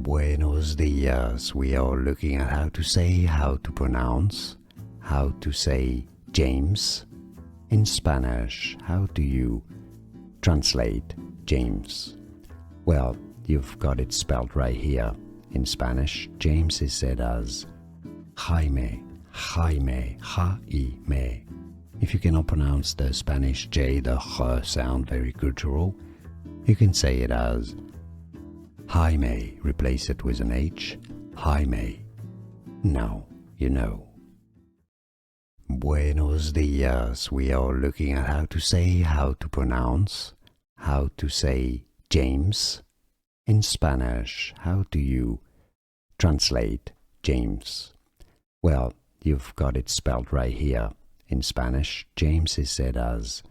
Buenos dias. We are looking at how to pronounce, how to say James. In Spanish, how do you translate James? Well, you've got it spelled right here. In Spanish, James is said as Jaime, Jaime, Jaime. If you cannot pronounce the Spanish J, the H sound, very cultural, you can say it as Jaime, replace it with an H, Jaime. Now you know. Buenos dias. We are looking at how to pronounce, how to say James. In Spanish, how do you translate James? Well, you've got it spelled right here. In Spanish, James is said as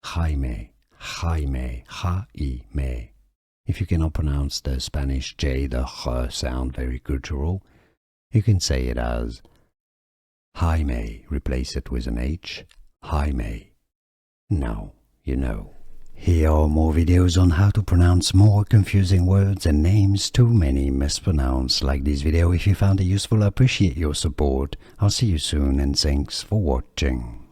Jaime, Jaime, Jaime. If you cannot pronounce the Spanish J, the H sound, very cultural, you can say it as Jaime, replace it with an H, Jaime. Now you know. Here are more videos on how to pronounce more confusing words and names too many mispronounced. Like this video if you found it useful. I appreciate your support. I'll see you soon and thanks for watching.